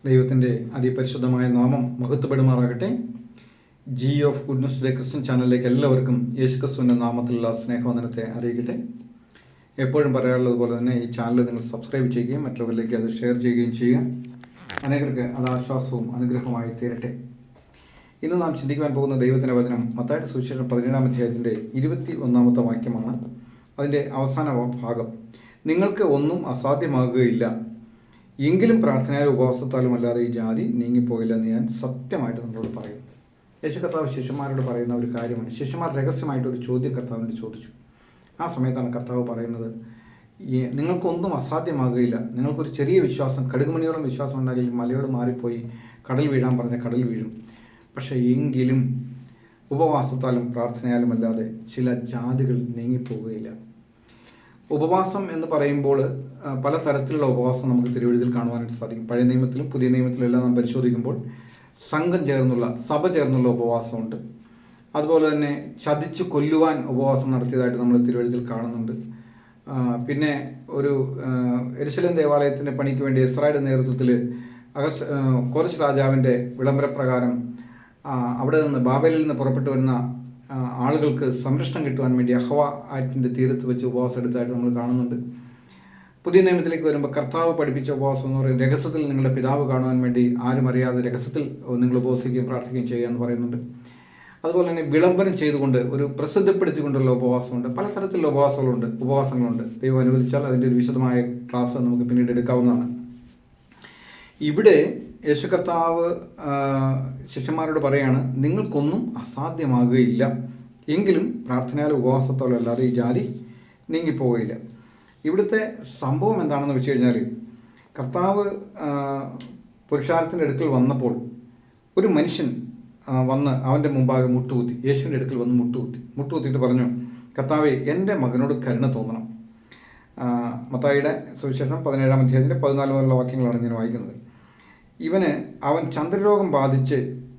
ദൈവത്തിൻ്റെ അതിപരിശുദ്ധമായ നാമം മഹത്വപ്പെടുമാറാകട്ടെ. G of goodness day Christian ചാനലിലേക്ക് എല്ലാവർക്കും യേശുക്രിസ്തുവിൻ്റെ നാമത്തിലുള്ള സ്നേഹവന്ദനത്തെ അറിയിക്കട്ടെ. എപ്പോഴും പറയാറുള്ളത് പോലെ തന്നെ ഈ ചാനൽ നിങ്ങൾ സബ്സ്ക്രൈബ് ചെയ്യുകയും മറ്റുള്ളവരിലേക്ക് അത് ഷെയർ ചെയ്യുകയും ചെയ്യുക. അനേകർക്ക് അത് ആശ്വാസവും അനുഗ്രഹമായി തീരട്ടെ. ഇന്ന് നാം ചിന്തിക്കുവാൻ പോകുന്ന ദൈവത്തിൻ്റെ വചനം മത്തായിയുടെ സുവിശേഷം 17-ാം അധ്യായത്തിൻ്റെ 21-ാമത്തെ വാക്യമാണ്. അതിൻ്റെ അവസാന ഭാഗം, നിങ്ങൾക്ക് ഒന്നും അസാധ്യമാകുകയില്ല, എങ്കിലും പ്രാർത്ഥനയാലും ഉപവാസത്താലും അല്ലാതെ ഈ ജാതി നീങ്ങിപ്പോയില്ലെന്ന് ഞാൻ സത്യമായിട്ട് നിങ്ങളോട് പറയുന്നു. യേശു കർത്താവ് ശിഷ്യന്മാരോട് പറയുന്ന ഒരു കാര്യമാണ്. ശിഷ്യന്മാർ രഹസ്യമായിട്ടൊരു ചോദ്യം കർത്താവിനോട് ചോദിച്ചു. ആ സമയത്താണ് കർത്താവ് പറയുന്നത്, നിങ്ങൾക്കൊന്നും അസാധ്യമാകുകയില്ല. നിങ്ങൾക്കൊരു ചെറിയ വിശ്വാസം, കടുകുമണിയോളം വിശ്വാസം ഉണ്ടെങ്കിൽ മലയോട് മാറിപ്പോയി കടൽ വീഴാൻ പറഞ്ഞ കടൽ വീഴും. പക്ഷേ എങ്കിലും ഉപവാസത്താലും പ്രാർത്ഥനയാലും അല്ലാതെ ചില ജാതികൾ നീങ്ങിപ്പോവുകയില്ല. ഉപവാസം എന്ന് പറയുമ്പോൾ പല തരത്തിലുള്ള ഉപവാസം നമുക്ക് തിരുവഴുത്തിൽ കാണുവാനായിട്ട് സാധിക്കും. പഴയ നിയമത്തിലും പുതിയ നിയമത്തിലും എല്ലാം നാം പരിശോധിക്കുമ്പോൾ സംഘം ചേർന്നുള്ള, സഭ ചേർന്നുള്ള ഉപവാസമുണ്ട്. അതുപോലെ തന്നെ ചതിച്ച് കൊല്ലുവാൻ ഉപവാസം നടത്തിയതായിട്ട് നമ്മൾ തിരുവഴുത്തിൽ കാണുന്നുണ്ട്. പിന്നെ ഒരു യെരുശലേം ദേവാലയത്തിൻ്റെ പണിക്ക് വേണ്ടി എസ്രായുടെ നേതൃത്വത്തിൽ കോരശ് രാജാവിൻ്റെ വിളംബരപ്രകാരം അവിടെ നിന്ന് ബാബേലിൽ നിന്ന് പുറപ്പെട്ടു വരുന്ന ആളുകൾക്ക് സംരക്ഷണം കിട്ടുവാൻ വേണ്ടി അഹ്വ ആറ്റിൻ്റെ തീരത്ത് വെച്ച് ഉപവാസം എടുത്തായിട്ട് നമ്മൾ കാണുന്നുണ്ട്. പുതിയ നിയമത്തിലേക്ക് വരുമ്പോൾ കർത്താവ് പഠിപ്പിച്ച ഉപവാസം എന്ന് പറയുന്നത് രഹസ്യത്തിൽ നിങ്ങളുടെ പിതാവ് കാണുവാൻ വേണ്ടി ആരും അറിയാതെ രഹസ്യത്തിൽ നിങ്ങൾ ഉപവസിക്കുകയും പ്രാർത്ഥിക്കുകയും ചെയ്യുക എന്ന് പറയുന്നുണ്ട്. അതുപോലെ തന്നെ വിളംബരം ചെയ്തുകൊണ്ട് ഒരു പ്രസിദ്ധപ്പെടുത്തിക്കൊണ്ടുള്ള ഉപവാസമുണ്ട്. പലതരത്തിലുള്ള ഉപവാസങ്ങളുണ്ട്. ദൈവം അനുവദിച്ചാൽ അതിൻ്റെ ഒരു വിശദമായ ക്ലാസ് നമുക്ക് പിന്നീട് എടുക്കാവുന്നതാണ്. ഇവിടെ യേശു കർത്താവ് ശിഷ്യന്മാരോട് പറയാണ്, നിങ്ങൾക്കൊന്നും അസാധ്യമാകുകയില്ല, എങ്കിലും പ്രാർത്ഥനയാലും ഉപവാസത്തോളം അല്ലാതെ ഈ ജാതി നീങ്ങിപ്പോവുകയില്ല. ഇവിടുത്തെ സംഭവം എന്താണെന്ന് വെച്ച് കഴിഞ്ഞാൽ, കർത്താവ് പുരുഷാരത്തിൻ്റെ അടുക്കൽ വന്നപ്പോൾ ഒരു മനുഷ്യൻ വന്ന് അവൻ്റെ മുമ്പാകെ മുട്ടുകുത്തി, യേശുവിൻ്റെ അടുക്കൽ വന്ന് മുട്ടുകുത്തിയിട്ട് പറഞ്ഞു, കർത്താവേ, എൻ്റെ മകനോട് കരുണ തോന്നണം. മത്തായിയുടെ സുവിശേഷം 17-ാം അധ്യായത്തിൻ്റെ 14 മുതലുള്ള വാക്യങ്ങളാണ് ഞാൻ വായിക്കുന്നത്. അവൻ ചന്ദ്രരോഗം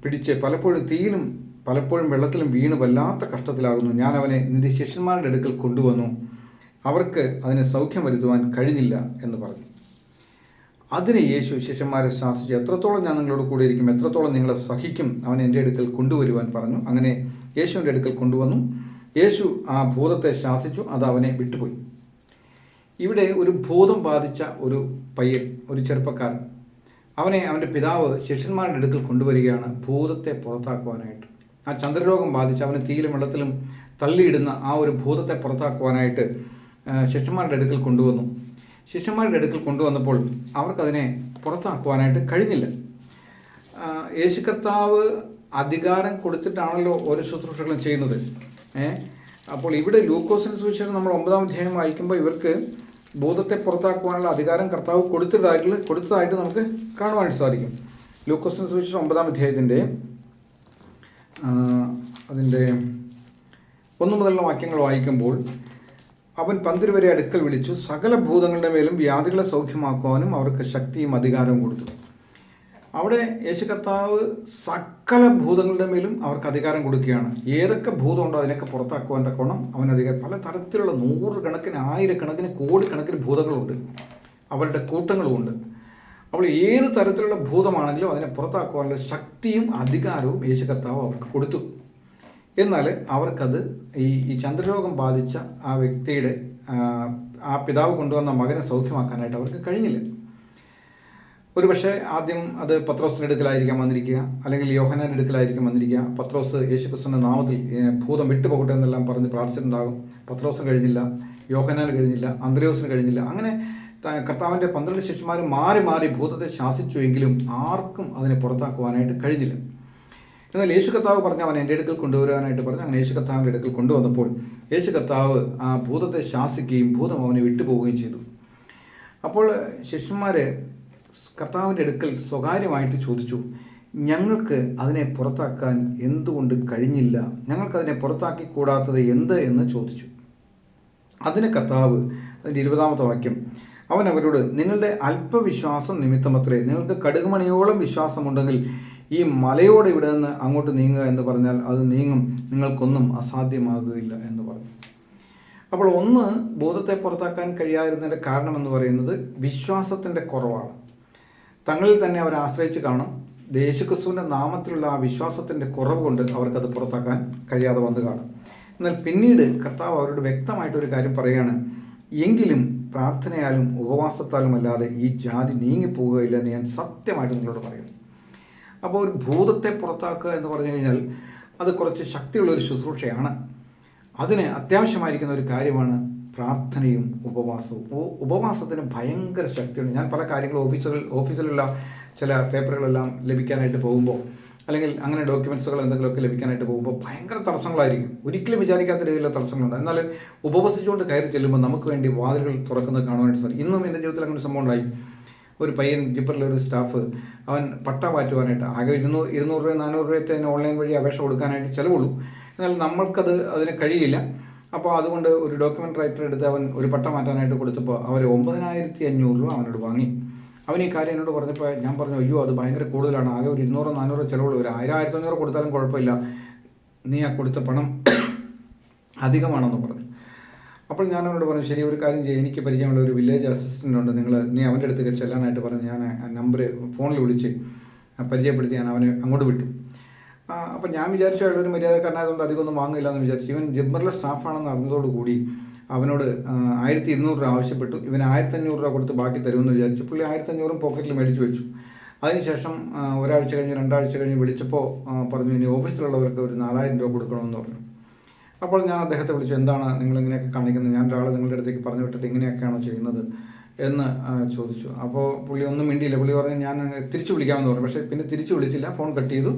പിടിച്ച് പലപ്പോഴും തീയിലും പലപ്പോഴും വെള്ളത്തിലും വീണ് വല്ലാത്ത കഷ്ടത്തിലാകുന്നു. ഞാൻ അവനെ നിന്റെ ശിഷ്യന്മാരുടെ അടുക്കൽ കൊണ്ടുവന്നു, അവർക്ക് അതിനെ സൗഖ്യം വരുത്തുവാൻ കഴിഞ്ഞില്ല എന്ന് പറഞ്ഞു. അതിന് യേശു ശിഷ്യന്മാരെ ശാസിച്ചു, എത്രത്തോളം ഞാൻ നിങ്ങളോട് കൂടെ ഇരിക്കും, എത്രത്തോളം നിങ്ങളെ സഹിക്കും, അവൻ എൻ്റെ അടുക്കൽ കൊണ്ടുവരുവാൻ പറഞ്ഞു. അങ്ങനെ യേശുവിൻ്റെ അടുക്കൽ കൊണ്ടുവന്നു. യേശു ആ ഭൂതത്തെ ശാസിച്ചു, അത് അവനെ വിട്ടുപോയി. ഇവിടെ ഒരു ഭൂതം ബാധിച്ച ഒരു പയ്യൻ, ഒരു ചെറുപ്പക്കാരൻ, അവൻ്റെ പിതാവ് ശിഷ്യന്മാരുടെ അടുക്കൽ കൊണ്ടുവരികയാണ് ഭൂതത്തെ പുറത്താക്കുവാനായിട്ട്. ആ ചന്ദ്രരോഗം ബാധിച്ച് അവന് തീയിലും വെള്ളത്തിലും തള്ളിയിടുന്ന ആ ഒരു ഭൂതത്തെ പുറത്താക്കുവാനായിട്ട് ശിഷ്യന്മാരുടെ അടുക്കൽ കൊണ്ടുവന്നു. ശിഷ്യന്മാരുടെ അടുക്കൽ കൊണ്ടുവന്നപ്പോൾ അവർക്കതിനെ പുറത്താക്കുവാനായിട്ട് കഴിഞ്ഞില്ല. യേശു കർത്താവ് അധികാരം കൊടുത്തിട്ടാണല്ലോ ഓരോ ശുശ്രൂഷകളും ചെയ്യുന്നത്. അപ്പോൾ ഇവിടെ ലൂക്കോസിൻ്റെ സുവിശേഷം നമ്മൾ 9-ാം അധ്യായം വായിക്കുമ്പോൾ ഇവർക്ക് ഭൂതത്തെ പുറത്താക്കുവാനുള്ള അധികാരം കർത്താവ് കൊടുത്തതായിട്ട് നമുക്ക് കാണുവാനായിട്ട് സാധിക്കും. ലൂക്കോസിൻ്റെ സുവിശേഷം 9-ാം അധ്യായത്തിൻ്റെ അതിൻ്റെ 1 മുതലുള്ള വാക്യങ്ങൾ വായിക്കുമ്പോൾ, അവൻ 12 വരെ അടുക്കൽ വിളിച്ചു, സകല ഭൂതങ്ങളുടെ മേലും വ്യാധികളെ സൗഖ്യമാക്കുവാനും അവർക്ക് ശക്തിയും അധികാരവും കൊടുത്തു. അവിടെ യേശു കർത്താവ് സകല ഭൂതങ്ങളുടെ മേലും അവർക്ക് അധികാരം കൊടുക്കുകയാണ്. ഏതൊക്കെ ഭൂതമുണ്ടോ അതിനൊക്കെ പുറത്താക്കുവാൻ തക്കോണം അവൻ അധികാരം. പല തരത്തിലുള്ള 100 കണക്കിന് 1000 കണക്കിന് കോടിക്കണക്കിന് ഭൂതങ്ങളുണ്ട്, അവരുടെ കൂട്ടങ്ങളുമുണ്ട്. അപ്പോൾ ഏത് തരത്തിലുള്ള ഭൂതമാണെങ്കിലും അതിനെ പുറത്താക്കുവാനുള്ള ശക്തിയും അധികാരവും യേശു കർത്താവ് അവർക്ക് കൊടുത്തു. എന്നാൽ അവർക്കത് ഈ ചന്ദ്രരോഗം ബാധിച്ച ആ വ്യക്തിയുടെ ആ പിതാവ് കൊണ്ടുവന്ന മകനെ സൗഖ്യമാക്കാനായിട്ട് അവർക്ക് കഴിഞ്ഞില്ല. ഒരുപക്ഷെ ആദ്യം അത് പത്രോസിൻ്റെ അടുക്കലായിരിക്കാം വന്നിരിക്കുക, അല്ലെങ്കിൽ യോഹന്നാൻ്റെ അടുക്കലായിരിക്കും വന്നിരിക്കുക. പത്രോസ് യേശുക്രിസ്തുവിൻ്റെ നാമത്തിൽ ഭൂതം വിട്ടുപോകട്ടെ എന്നെല്ലാം പറഞ്ഞ് പ്രാർത്ഥിച്ചിട്ടുണ്ടാകും. പത്രോസിന് കഴിഞ്ഞില്ല, യോഹന്നാന് കഴിഞ്ഞില്ല, അന്ത്രയോസിന് കഴിഞ്ഞില്ല. അങ്ങനെ കർത്താവിൻ്റെ 12 ശിഷ്യന്മാരും മാറി മാറി ഭൂതത്തെ ശാസിച്ചുവെങ്കിലും ആർക്കും അതിനെ പുറത്താക്കുവാനായിട്ട് കഴിഞ്ഞില്ല. എന്നാൽ യേശു കർത്താവ് പറഞ്ഞ് അവൻ എൻ്റെ അടുക്കൽ കൊണ്ടുവരാനായിട്ട് പറഞ്ഞു. അങ്ങനെ യേശു കർത്താവിൻ്റെ അടുക്കൽ കൊണ്ടുവന്നപ്പോൾ യേശു കർത്താവ് ആ ഭൂതത്തെ ശാസിക്കുകയും ഭൂതം അവനെ വിട്ടുപോവുകയും ചെയ്തു. അപ്പോൾ ശിഷ്യന്മാർ കർത്താവിൻ്റെ അടുക്കൽ സ്വകാര്യമായിട്ട് ചോദിച്ചു, ഞങ്ങൾക്ക് അതിനെ പുറത്താക്കാൻ എന്തുകൊണ്ട് കഴിഞ്ഞില്ല, ഞങ്ങൾക്കതിനെ പുറത്താക്കി കൂടാത്തത് എന്ത് എന്ന് ചോദിച്ചു. അതിന് കർത്താവ് അതിൻ്റെ 20-ാമത്തെ വാക്യം, അവൻ അവരോട്, നിങ്ങളുടെ അല്പവിശ്വാസം നിമിത്തമത്രേ, നിങ്ങൾക്ക് കടുകുമണിയോളം വിശ്വാസമുണ്ടെങ്കിൽ ഈ മലയോട് ഇവിടെ നിന്ന് അങ്ങോട്ട് നീങ്ങുക എന്ന് പറഞ്ഞാൽ അത് നീങ്ങും, നിങ്ങൾക്കൊന്നും അസാധ്യമാകുകയില്ല എന്ന് പറഞ്ഞു. അപ്പോൾ ഭൂതത്തെ പുറത്താക്കാൻ കഴിയാതിരുന്നതിൻ്റെ കാരണം എന്ന് പറയുന്നത് വിശ്വാസത്തിൻ്റെ കുറവാണ്. തങ്ങളിൽ തന്നെ അവർ ആശ്രയിച്ച് കാണും. യേശുക്രിസ്തുവിൻ്റെ നാമത്തിലുള്ള ആ വിശ്വാസത്തിൻ്റെ കുറവ് കൊണ്ട് അവർക്കത് പുറത്താക്കാൻ കഴിയാതെ വന്നു കാണും. എന്നാൽ പിന്നീട് കർത്താവ് അവരോട് വ്യക്തമായിട്ടൊരു കാര്യം പറയുകയാണ്, എങ്കിലും പ്രാർത്ഥനയാലും ഉപവാസത്താലും അല്ലാതെ ഈ ജാതി നീങ്ങിപ്പോവുകയില്ല എന്ന് ഞാൻ സത്യമായിട്ട് നിങ്ങളോട് പറയുന്നു. അപ്പോൾ ഒരു ഭൂതത്തെ പുറത്താക്കുക എന്ന് പറഞ്ഞു കഴിഞ്ഞാൽ അത് കുറച്ച് ശക്തിയുള്ളൊരു ശുശ്രൂഷയാണ്. അതിന് അത്യാവശ്യമായിരിക്കുന്ന ഒരു കാര്യമാണ് പ്രാർത്ഥനയും ഉപവാസവും. ഉപവാസത്തിന് ഭയങ്കര ശക്തിയുണ്ട്. ഞാൻ പല കാര്യങ്ങളും ഓഫീസിലുള്ള ചില പേപ്പറുകളെല്ലാം ലഭിക്കാനായിട്ട് പോകുമ്പോൾ, അല്ലെങ്കിൽ അങ്ങനെ ഡോക്യുമെൻറ്റ്സുകൾ എന്തെങ്കിലുമൊക്കെ ലഭിക്കാനായിട്ട് പോകുമ്പോൾ ഭയങ്കര തടസ്സങ്ങളായിരിക്കും. ഒരിക്കലും വിചാരിക്കാത്ത രീതിയിലുള്ള തടസ്സങ്ങളുണ്ട്. എന്നാൽ ഉപവസിച്ചുകൊണ്ട് കയറി ചെല്ലുമ്പോൾ നമുക്ക് വേണ്ടി വാതിലുകൾ തുറക്കുന്നത് കാണുവാനായിട്ട് സാധിക്കും. ഇന്നും എൻ്റെ ജീവിതത്തിൽ അങ്ങനെ സംഭവം ഉണ്ടായി. ഒരു പയ്യൻ ജിപ്പറിലെ ഒരു സ്റ്റാഫ്, അവൻ പട്ട മാറ്റുവാനായിട്ട് ആകെ 200 രൂപ 400 രൂപ അതിന് ഓൺലൈൻ വഴി അപേക്ഷ കൊടുക്കാനായിട്ട് ചിലവുള്ളൂ. എന്നാൽ അതിന് കഴിയില്ല. അപ്പോൾ അതുകൊണ്ട് ഒരു ഡോക്യുമെൻ്റ് റൈറ്റർ എടുത്ത് അവൻ ഒരു പട്ട മാറ്റാനായിട്ട് കൊടുത്തപ്പോൾ അവർ 9500 രൂപ അവനോട് വാങ്ങി. അവൻ ഈ കാര്യം എന്നോട് പറഞ്ഞപ്പോൾ ഞാൻ പറഞ്ഞു, അയ്യോ അത് ഭയങ്കര കൂടുതലാണ്, ആകെ ഒരു 200-400 ചിലവുള്ളൂ, ഒരു 1000-1500 കൊടുത്താലും കുഴപ്പമില്ല, നീ ആ കൊടുത്ത പണം അധികമാണെന്ന് പറഞ്ഞു. അപ്പോൾ ഞാൻ അവനോട് പറഞ്ഞു, ശരി ഒരു കാര്യം ചെയ്യും, എനിക്ക് പരിചയമുള്ള ഒരു വില്ലേജ് അസിസ്റ്റൻ്റ് ഉണ്ട്, നീ അവൻ്റെ അടുത്തേക്ക് ചെല്ലാനായിട്ട് പറഞ്ഞ് ഞാൻ ആ നമ്പർ ഫോണിൽ വിളിച്ച് പരിചയപ്പെടുത്തി ഞാൻ അവനെ അങ്ങോട്ട് വിട്ടു. അപ്പം ഞാൻ വിചാരിച്ചു അയാളൊരു മര്യാദക്കാരനായതുകൊണ്ട് അധികമൊന്നും വാങ്ങില്ല എന്ന് വിചാരിച്ചു. ഇവൻ ജിമ്മറിലെ സ്റ്റാഫാണെന്ന് അറിഞ്ഞതോടുകൂടി അവനോട് 1200 രൂപ ആവശ്യപ്പെട്ടു. ഇവൻ 1500 രൂപ കൊടുത്ത് ബാക്കി തരുമെന്ന് വിചാരിച്ചു. പുള്ളി 1500 പോക്കറ്റിൽ മേടിച്ച് വെച്ചു. അതിനുശേഷം ഒരാഴ്ച കഴിഞ്ഞ് 2 ആഴ്ച കഴിഞ്ഞ് വിളിച്ചപ്പോൾ പറഞ്ഞു, ഇനി ഓഫീസിലുള്ളവർക്ക് ഒരു 4000 രൂപ കൊടുക്കണമെന്ന് പറഞ്ഞു. അപ്പോൾ ഞാൻ അദ്ദേഹത്തെ വിളിച്ചു, എന്താണ് നിങ്ങളിങ്ങനെയൊക്കെ കാണിക്കുന്നത്, ഞാൻ ഒരാൾ നിങ്ങളുടെ അടുത്തേക്ക് പറഞ്ഞു വിട്ടിട്ട് ഇങ്ങനെയൊക്കെയാണോ ചെയ്യുന്നത് എന്ന് ചോദിച്ചു. അപ്പോൾ പുള്ളി ഒന്നും മിണ്ടിയില്ല. പുള്ളി പറഞ്ഞു, ഞാൻ തിരിച്ചു വിളിക്കാമെന്ന് പറഞ്ഞു. പക്ഷേ പിന്നെ തിരിച്ചു വിളിച്ചില്ല, ഫോൺ കട്ട് ചെയ്തു.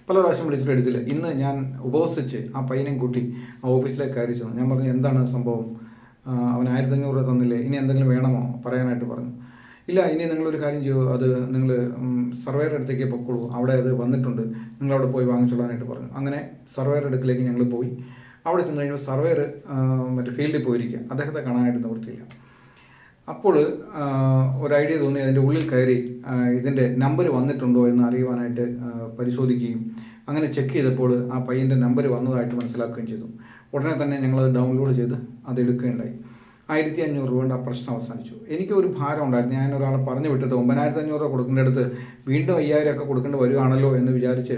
പല പ്രാവശ്യം വിളിച്ചിട്ട് എടുത്തില്ല. ഇന്ന് ഞാൻ ഉപവസിച്ച് ആ പയ്യനെയും കൂട്ടി ആ ഓഫീസിലേക്ക് കയറി ചെന്നു. ഞാൻ പറഞ്ഞു, എന്താണ് സംഭവം, അവൻ 1500 രൂപ തന്നില്ലേ, ഇനി എന്തെങ്കിലും വേണമോ പറയാനായിട്ട് പറഞ്ഞു. ഇല്ല, ഇനി നിങ്ങളൊരു കാര്യം ചെയ്യൂ, അത് നിങ്ങൾ സർവേയുടെ അടുത്തേക്ക് പൊക്കോളൂ, അവിടെ അത് വന്നിട്ടുണ്ട്, നിങ്ങളവിടെ പോയി വാങ്ങിച്ചോളാനായിട്ട് പറഞ്ഞു. അങ്ങനെ സർവേയുടെ അടുത്തേക്ക് ഞങ്ങൾ പോയി. അവിടെ ചെന്ന് കഴിയുമ്പോൾ സർവേയർ മറ്റേ ഫീൽഡിൽ പോയിരിക്കുക, അദ്ദേഹത്തെ കാണാനായിട്ട് നിവൃത്തിയില്ല. അപ്പോൾ ഒരു ഐഡിയ തോന്നി, അതിൻ്റെ ഉള്ളിൽ കയറി ഇതിൻ്റെ നമ്പർ വന്നിട്ടുണ്ടോ എന്ന് അറിയുവാനായിട്ട് പരിശോധിക്കുകയും അങ്ങനെ ചെക്ക് ചെയ്തപ്പോൾ ആ പയ്യൻ്റെ നമ്പർ വന്നതായിട്ട് മനസ്സിലാക്കുകയും ചെയ്തു. ഉടനെ തന്നെ ഞങ്ങളത് ഡൗൺലോഡ് ചെയ്ത് അത് എടുക്കുകയുണ്ടായി. 1500 രൂപ കൊണ്ട് ആ പ്രശ്നം അവസാനിച്ചു. എനിക്ക് ഒരു ഭാരം ഉണ്ടായിരുന്നു. ഞാൻ ഒരാളെ പറഞ്ഞു വിട്ടിട്ട് 9500 രൂപ കൊടുക്കേണ്ടടുത്ത് വീണ്ടും 5000 ഒക്കെ കൊടുക്കേണ്ടി വരികയാണല്ലോ എന്ന് വിചാരിച്ച്,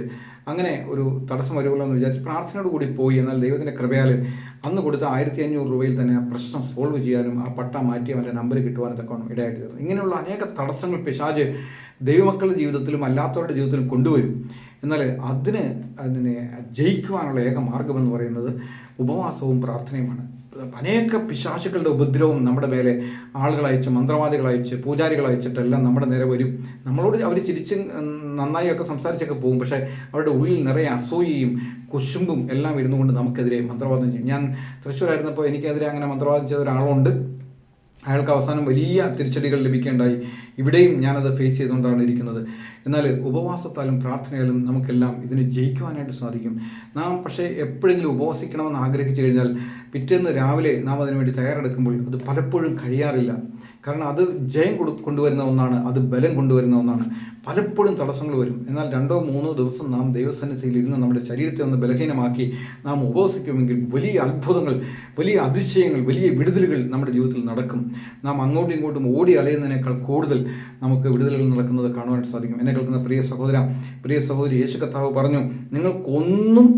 അങ്ങനെ ഒരു തടസ്സം വരുമല്ലോ എന്ന് വിചാരിച്ച് പ്രാർത്ഥനയോട് കൂടി പോയി. എന്നാൽ ദൈവത്തിൻ്റെ കൃപയാൽ അന്ന് കൊടുത്ത 1500 രൂപയിൽ തന്നെ ആ പ്രശ്നം സോൾവ് ചെയ്യാനും ആ പട്ട മാറ്റി അവൻ്റെ നമ്പർ കിട്ടുവാനും തക്കവണ്ണം ഇടയായിട്ട് തീർന്നു. ഇങ്ങനെയുള്ള അനേക തടസ്സങ്ങൾ പിശാച് ദൈവമക്കളുടെ ജീവിതത്തിലും അല്ലാത്തവരുടെ ജീവിതത്തിലും കൊണ്ടുവരും. എന്നാൽ അതിനെ ജയിക്കുവാനുള്ള ഏക മാർഗമെന്ന് പറയുന്നത് ഉപവാസവും പ്രാർത്ഥനയുമാണ്. അനേക പിശാചുക്കളുടെ ഉപദ്രവം നമ്മുടെ മേലെ ആളുകളയച്ച്, മന്ത്രവാദികളയച്ച്, പൂജാരികളയച്ചിട്ടെല്ലാം നമ്മുടെ നേരെ വരും. നമ്മളോട് അവർ ചിരിച്ച് നന്നായി ഒക്കെ സംസാരിച്ചൊക്കെ പോകും. പക്ഷേ അവരുടെ ഉള്ളിൽ നിറയെ അസൂയയും കുശുമ്പും എല്ലാം ഇരുന്നുകൊണ്ട് നമുക്കെതിരെ മന്ത്രവാദം ചെയ്യും. ഞാൻ തൃശ്ശൂരായിരുന്നപ്പോൾ എനിക്കെതിരെ അങ്ങനെ മന്ത്രവാദം ചെയ്ത ഒരാളുണ്ട്. അയാൾക്ക് അവസാനം വലിയ തിരിച്ചടികൾ ലഭിക്കേണ്ടായി. ഇവിടെയും ഞാനത് ഫേസ് ചെയ്തുകൊണ്ടാണ് ഇരിക്കുന്നത്. എന്നാൽ ഉപവാസത്താലും പ്രാർത്ഥനയാലും നമുക്കെല്ലാം ഇതിനെ ജയിക്കുവാനായിട്ട് സാധിക്കും. നാം പക്ഷേ എപ്പോഴെങ്കിലും ഉപവസിക്കണമെന്ന് ആഗ്രഹിച്ചു കഴിഞ്ഞാൽ പിറ്റേന്ന് രാവിലെ നാം അതിനുവേണ്ടി തയ്യാറെടുക്കുമ്പോൾ അത് പലപ്പോഴും കഴിയാറില്ല. കാരണം അത് ജയം കൊണ്ടുവരുന്ന ഒന്നാണ്, അത് ബലം കൊണ്ടുവരുന്ന ഒന്നാണ്. പലപ്പോഴും തടസ്സങ്ങൾ വരും. എന്നാൽ 2-3 ദിവസം നാം ദൈവസന്നിധിയിൽ ഇരുന്ന് നമ്മുടെ ശരീരത്തെ ഒന്ന് ബലഹീനമാക്കി നാം ഉപവസിക്കുമെങ്കിൽ വലിയ അത്ഭുതങ്ങൾ, വലിയ അതിശയങ്ങൾ, വലിയ വിടുതലുകൾ നമ്മുടെ ജീവിതത്തിൽ നടക്കും. നാം അങ്ങോട്ടും ഇങ്ങോട്ടും ഓടി അലയുന്നതിനേക്കാൾ കൂടുതൽ നമുക്ക് വിടുതലുകൾ നടക്കുന്നത് കാണുവാനായിട്ട് സാധിക്കും. എന്നെ കേൾക്കുന്ന പ്രിയ സഹോദര, പ്രിയ സഹോദരി, യേശു കർത്താവ് പറഞ്ഞു, നിങ്ങൾക്കൊന്നും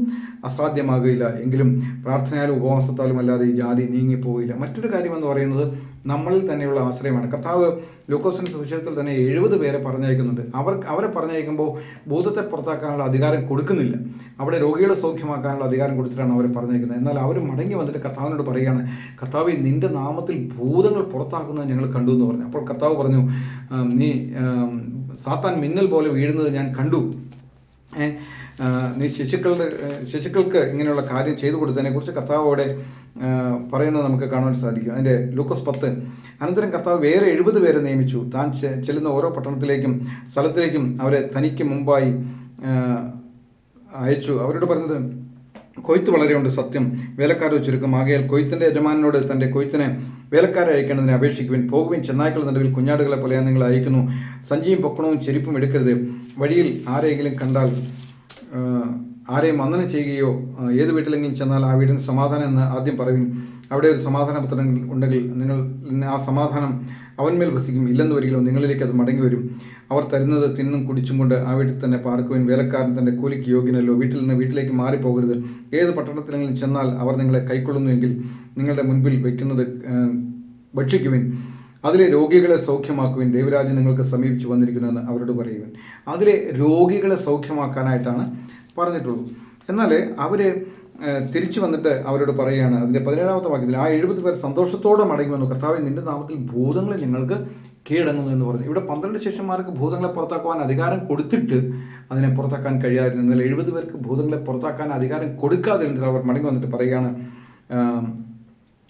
അസാധ്യമാകില്ല, എങ്കിലും പ്രാർത്ഥനയാലും ഉപവാസത്താലും അല്ലാതെ ഈ ജാതി നീങ്ങിപ്പോയില്ല. മറ്റൊരു കാര്യമെന്ന് പറയുന്നത് നമ്മളിൽ തന്നെയുള്ള ആശ്രയമാണ്. കർത്താവ് ലൂക്കോസിന്റെ സുവിശേഷത്തിൽ തന്നെ 70 പേരെ പറഞ്ഞയക്കുന്നുണ്ട്. അവരെ പറഞ്ഞയക്കുമ്പോൾ ഭൂതത്തെ പുറത്താക്കാനുള്ള അധികാരം കൊടുക്കുന്നില്ല. അവിടെ രോഗികളെ സൗഖ്യമാക്കാനുള്ള അധികാരം കൊടുത്തിട്ടാണ് അവരെ പറഞ്ഞയക്കുന്നത്. എന്നാൽ അവർ മടങ്ങി വന്നിട്ട് കർത്താവിനോട് പറയുകയാണ്, കർത്താവ് നിന്റെ നാമത്തിൽ ഭൂതങ്ങൾ പുറത്താക്കുന്നത് ഞങ്ങൾ കണ്ടു എന്ന് പറഞ്ഞു. അപ്പോൾ കർത്താവ് പറഞ്ഞു, നീ സാത്താൻ മിന്നൽ പോലെ വീഴുന്നത് ഞാൻ കണ്ടു. നീ ശിശുക്കൾക്ക് ഇങ്ങനെയുള്ള കാര്യം ചെയ്തു കൊടുത്തതിനെക്കുറിച്ച് കർത്താവോടെ പറയുന്നത് നമുക്ക് കാണാൻ സാധിക്കും. അതിൻ്റെ ലൂക്കോസ് 10. അനന്തരം കർത്താവ് വേറെ 70 പേരെ നിയമിച്ചു. താൻ ചെല്ലുന്ന ഓരോ പട്ടണത്തിലേക്കും സ്ഥലത്തിലേക്കും അവരെ തനിക്ക് മുമ്പായി അയച്ചു. അവരോട് പറഞ്ഞത്, കൊയ്ത്ത് വളരെയുണ്ട്, സത്യം, വേലക്കാരോ ചുരുക്കം. ആകയാൽ കൊയ്ത്തിൻ്റെ യജമാനോട് തൻ്റെ കൊയ്ത്തിനെ വേലക്കാരെ അയക്കേണ്ടതിനെ അപേക്ഷിക്കുവിൻ. പോകുവിൻ, ചെന്നായ്ക്കളുടെ നടുവിൽ കുഞ്ഞാടുകളെ പോലെ നിങ്ങൾ അയക്കുന്നു. സഞ്ചിയും പൊക്കണവും ചെരുപ്പും എടുക്കരുത്. വഴിയിൽ ആരെങ്കിലും കണ്ടാൽ ആരെയും വന്ദനം ചെയ്യുകയോ ഏത് വീട്ടിലെങ്കിലും ചെന്നാൽ ആ വീടിന് സമാധാനം എന്ന് ആദ്യം പറയും. അവിടെ ഒരു സമാധാനപുത്രൻ ഉണ്ടെങ്കിൽ നിങ്ങൾ ആ സമാധാനം അവന്മേൽ വസിക്കും. ഇല്ലെന്ന് വരികിലോ നിങ്ങളിലേക്ക് അത് മടങ്ങി വരും. അവർ തരുന്നത് തിന്നും കുടിച്ചും കൊണ്ട് ആ വീട്ടിൽ തന്നെ പാർക്കുവാൻ. വേലക്കാരൻ തൻ്റെ കൂലിക്ക് യോഗ്യനല്ലോ. വീട്ടിൽ നിന്ന് വീട്ടിലേക്ക് മാറിപ്പോകരുത്. ഏത് പട്ടണത്തിലെങ്കിലും ചെന്നാൽ അവർ നിങ്ങളെ കൈക്കൊള്ളുന്നുവെങ്കിൽ നിങ്ങളുടെ മുൻപിൽ വയ്ക്കുന്നത് ഭക്ഷിക്കുവിൻ. അതിലെ രോഗികളെ സൗഖ്യമാക്കുവിൻ. ദൈവരാജ്യം നിങ്ങൾക്ക് സമീപിച്ചു വന്നിരിക്കുന്നുവെന്ന് അവരോട് പറയുവിൻ. അതിലെ രോഗികളെ സൗഖ്യമാക്കാനായിട്ടാണ് പറഞ്ഞിട്ടുള്ളൂ. എന്നാൽ അവർ തിരിച്ചു വന്നിട്ട് അവരോട് പറയുകയാണ്, അതിൻ്റെ 17-ാമത്തെ വാക്യത്തിൽ, ആ 70 പേർ സന്തോഷത്തോടെ മടങ്ങി വന്നു. കർത്താവേ, നിന്റെ നാമത്തിൽ ഭൂതങ്ങളെ ഞങ്ങൾക്ക് കീഴടങ്ങുന്നു എന്ന് പറഞ്ഞു. ഇവിടെ 12 ശിഷ്യന്മാർക്ക് ഭൂതങ്ങളെ പുറത്താക്കുവാൻ അധികാരം കൊടുത്തിട്ട് അതിനെ പുറത്താക്കാൻ കഴിയാതിരുന്നു. എന്നാൽ 70 പേർക്ക് ഭൂതങ്ങളെ പുറത്താക്കാൻ അധികാരം കൊടുക്കാതിരുന്നിട്ട് അവർ മടങ്ങി വന്നിട്ട് പറയുകയാണ്,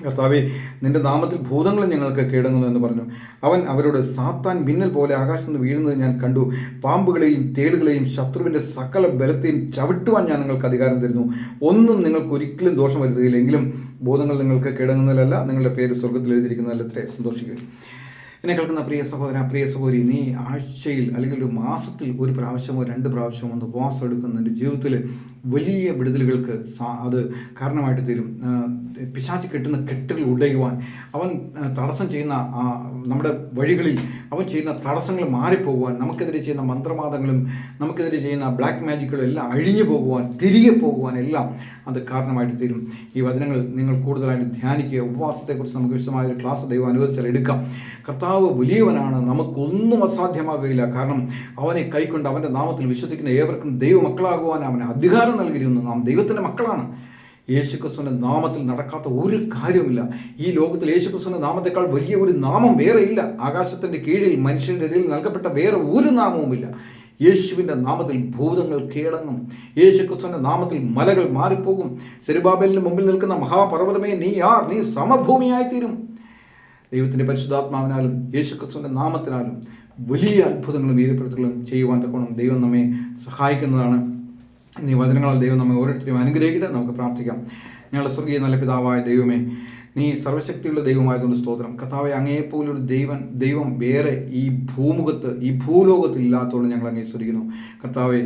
കർത്താവേ, നിന്റെ നാമത്തിൽ ഭൂതങ്ങൾ ഞങ്ങൾക്ക് കീഴടങ്ങുന്നു എന്ന് പറഞ്ഞു. അവൻ അവരോട്, സാത്താൻ മിന്നൽ പോലെ ആകാശത്ത് നിന്ന് വീഴുന്നത് ഞാൻ കണ്ടു. പാമ്പുകളെയും തേളുകളെയും ശത്രുവിൻ്റെ സകല ബലത്തെയും ചവിട്ടുവാൻ ഞാൻ നിങ്ങൾക്ക് അധികാരം തരുന്നു. ഒന്നും നിങ്ങൾക്ക് ഒരിക്കലും ദോഷം വരുത്തുകയില്ല. എങ്കിലും ഭൂതങ്ങൾ നിങ്ങൾക്ക് കീഴടങ്ങുന്നതിലല്ല, നിങ്ങളുടെ പേര് സ്വർഗ്ഗത്തിൽ എഴുതിയിരിക്കുന്നതിലത്രേ സന്തോഷിക്കുക. എന്നെ കേൾക്കുന്ന പ്രിയ സഹോദര, പ്രിയ സഹോദരി, നീ ആഴ്ചയിൽ അല്ലെങ്കിൽ ഒരു മാസത്തിൽ 1 പ്രാവശ്യമോ 2 പ്രാവശ്യമോ ഒന്ന് ഉപവാസം എടുക്കുന്ന നിൻ്റെ ജീവിതത്തിൽ വലിയ വിടുതലുകൾക്ക് അത് കാരണമായിട്ട് തീരും. പിശാച് കെട്ടുന്ന കെട്ടുകൾ ഉടയുവാൻ, അവൻ തടസ്സം ചെയ്യുന്ന നമ്മുടെ വഴികളിൽ അവൻ ചെയ്യുന്ന തടസ്സങ്ങൾ മാറിപ്പോകുവാൻ, നമുക്കെതിരെ ചെയ്യുന്ന മന്ത്രവാദങ്ങളും നമുക്കെതിരെ ചെയ്യുന്ന ബ്ലാക്ക് മാജിക്കുകളും എല്ലാം അഴിഞ്ഞു പോകുവാൻ, തിരികെ പോകുവാൻ എല്ലാം അത് കാരണമായിട്ട് തീരും. ഈ വചനങ്ങൾ നിങ്ങൾ കൂടുതലായിട്ട് ധ്യാനിക്കുക. ഉപവാസത്തെക്കുറിച്ച് നമുക്ക് വിശദമായൊരു ക്ലാസ് ദൈവം അനുവദിച്ചാൽ എടുക്കാം. കർത്താവ് വലിയവനാണ്, നമുക്കൊന്നും അസാധ്യമാകുകയില്ല. കാരണം അവനെ കൈക്കൊണ്ട് അവൻ്റെ നാമത്തിൽ വിശ്വസിക്കുന്ന ഏവർക്കും ദൈവമക്കളാകുവാൻ അവന് അധികാരം നൽകിയിരുന്നു. നാം ദൈവത്തിൻ്റെ മക്കളാണ്. യേശുക്രിസ്തുവിൻ്റെ നാമത്തിൽ നടക്കാത്ത ഒരു കാര്യവുമില്ല. ഈ ലോകത്തിൽ യേശുക്രിസ്തുവിൻ്റെ നാമത്തെക്കാൾ വലിയ ഒരു നാമം വേറെ ഇല്ല. ആകാശത്തിൻ്റെ കീഴിൽ മനുഷ്യരുടെ ഇടയിൽ നൽകപ്പെട്ട വേറെ ഒരു നാമവുമില്ല. യേശുവിൻ്റെ നാമത്തിൽ ഭൂതങ്ങൾ കീഴടങ്ങും. യേശുക്രിസ്തുവിൻ്റെ നാമത്തിൽ മലകൾ മാറിപ്പോകും. സെരുബാബേലിന് മുമ്പിൽ നിൽക്കുന്ന മഹാപർവ്വതമേ, നീ സമഭൂമിയായിത്തീരും. ദൈവത്തിൻ്റെ പരിശുദ്ധാത്മാവിനാലും യേശുക്രിസ്തുവിൻ്റെ നാമത്തിനാലും വലിയ അത്ഭുതങ്ങളും വീര്യപ്പെടുത്തലുകളും ചെയ്യുവാൻ തക്കോണം ദൈവം നമ്മെ സഹായിക്കുന്നതാണ്. എന്നീ വചനങ്ങളാൽ ദൈവം നമ്മെ ഓരോരുത്തരെയും അനുഗ്രഹിക്കട്ടെ. നമുക്ക് പ്രാർത്ഥിക്കാം. ഞങ്ങളുടെ സ്വർഗീയ നല്ല പിതാവായ ദൈവമേ, നീ സർവശക്തിയുള്ള ദൈവമായതുകൊണ്ട് സ്തോത്രം. കർത്താവെ, അങ്ങേപ്പോലൊരു ദൈവം വേറെ ഈ ഭൂമുഖത്ത്, ഈ ഭൂലോകത്തിൽ ഇല്ലാത്തതുകൊണ്ട് ഞങ്ങൾ അങ്ങേ സ്തുതിക്കുന്നു. കർത്താവെ,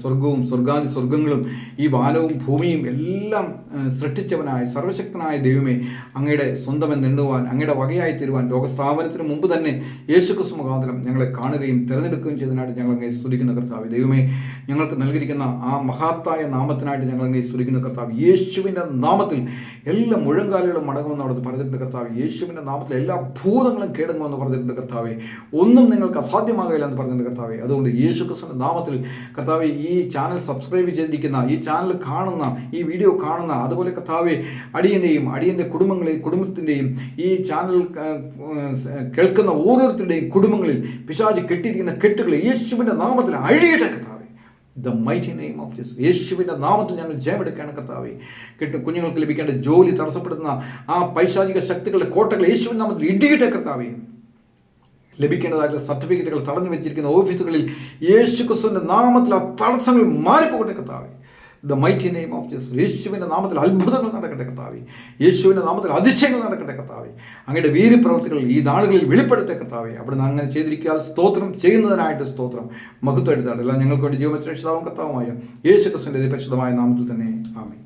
സ്വർഗവും സ്വർഗാദി സ്വർഗങ്ങളും ഈ വാനവും ഭൂമിയും എല്ലാം സൃഷ്ടിച്ചവനായ സർവശക്തനായ ദൈവമേ, അങ്ങയുടെ സ്വന്തമെന്നെണ്ണുവാൻ, അങ്ങയുടെ വകയായി തീരുവാൻ ലോകസ്ഥാപനത്തിന് മുമ്പ് തന്നെ യേശുക്രിസ്തു മുഖാന്തരം ഞങ്ങളെ കാണുകയും തിരഞ്ഞെടുക്കുകയും ചെയ്തതിനായിട്ട് ഞങ്ങൾ അങ്ങേ സ്തുതിക്കുന്ന കർത്താവ്. ദൈവമേ, ഞങ്ങൾക്ക് നൽകിയിരിക്കുന്ന ആ മഹത്തായ നാമത്തിനായിട്ട് ഞങ്ങൾ അങ്ങേ സ്തുതിക്കുന്ന കർത്താവ്. യേശുവിൻ്റെ നാമത്തിൽ എല്ലാ മുഴങ്കാലുകളും മടങ്ങുമെന്ന് അവിടെ പറഞ്ഞിട്ടുണ്ട് കർത്താവ്. യേശുവിൻ്റെ നാമത്തിൽ എല്ലാ ഭൂതങ്ങളും കീഴടങ്ങുമെന്ന് പറഞ്ഞിട്ടുണ്ട് കർത്താവെ. ഒന്നും നിങ്ങൾക്ക് അസാധ്യമാകില്ല എന്ന് പറഞ്ഞിട്ടുണ്ട് കർത്താവെ. അതുകൊണ്ട് യേശുക്രിസ്തുവിൻ്റെ നാമത്തിൽ കർത്താവെ, ഈ ചാനൽ സബ്സ്ക്രൈബ് ചെയ്തിരിക്കുന്ന, ഈ ചാനൽ കാണുന്ന, ഈ വീഡിയോ കാണുന്ന, അതുപോലെ കർത്താവെ, അടിയൻ്റെ കുടുംബത്തിൻ്റെയും ഈ ചാനൽ കേൾക്കുന്ന ഓരോരുത്തരുടെയും കുടുംബങ്ങളിൽ പിശാച് കെട്ടിയിരിക്കുന്ന കെട്ടുകൾ യേശുവിൻ്റെ നാമത്തിൽ അഴിയട്ടെ കർത്താവെ. The mighty name of Jesus. യേശുവിൻ്റെ നാമത്തിൽ ഞങ്ങൾ ജയമെടുക്കുകയാണ് കർത്താവെ. കുഞ്ഞുങ്ങൾക്ക് ലഭിക്കേണ്ട ജോലി തടസ്സപ്പെടുത്തുന്ന ആ പൈശാചിക ശക്തികളുടെ കോട്ടകൾ യേശുവിൻ്റെ നാമത്തിൽ ഇടിയട്ടെ കർത്താവെ. ലഭിക്കേണ്ടതായിട്ടുള്ള സർട്ടിഫിക്കറ്റുകൾ തടഞ്ഞു വെച്ചിരിക്കുന്ന ഓഫീസുകളിൽ യേശുക്രിസ്തുവിൻ്റെ നാമത്തിൽ ആ തടസ്സങ്ങൾ മാറിപ്പോകട്ടെ കർത്താവെ. The mighty name of Jesus. യേശുവിൻ്റെ നാമത്തിൽ അത്ഭുതങ്ങൾ നടക്കട്ടെ കർത്താവെ. യേശുവിൻ്റെ നാമത്തിൽ അതിശയങ്ങൾ നടക്കട്ടെ കർത്താവെ. അങ്ങയുടെ വീര്യപ്രവൃത്തികൾ ഈ നാളുകളിൽ വെളിപ്പെടുത്തട്ടെ കർത്താവെ. അവിടുന്ന് അങ്ങനെ ചെയ്തിരിക്കാൻ സ്തോത്രം, ചെയ്യുന്നതിനായിട്ട് സ്തോത്രം. മഹത്വം എടുത്താണ് എല്ലാം ഞങ്ങൾക്ക് വേണ്ടി ജീവരക്ഷിതാവും കർത്താവുമായ യേശുക്രിസ്തുവിൻ്റെ പരിശുദ്ധമായ നാമത്തിൽ തന്നെ. ആമേൻ.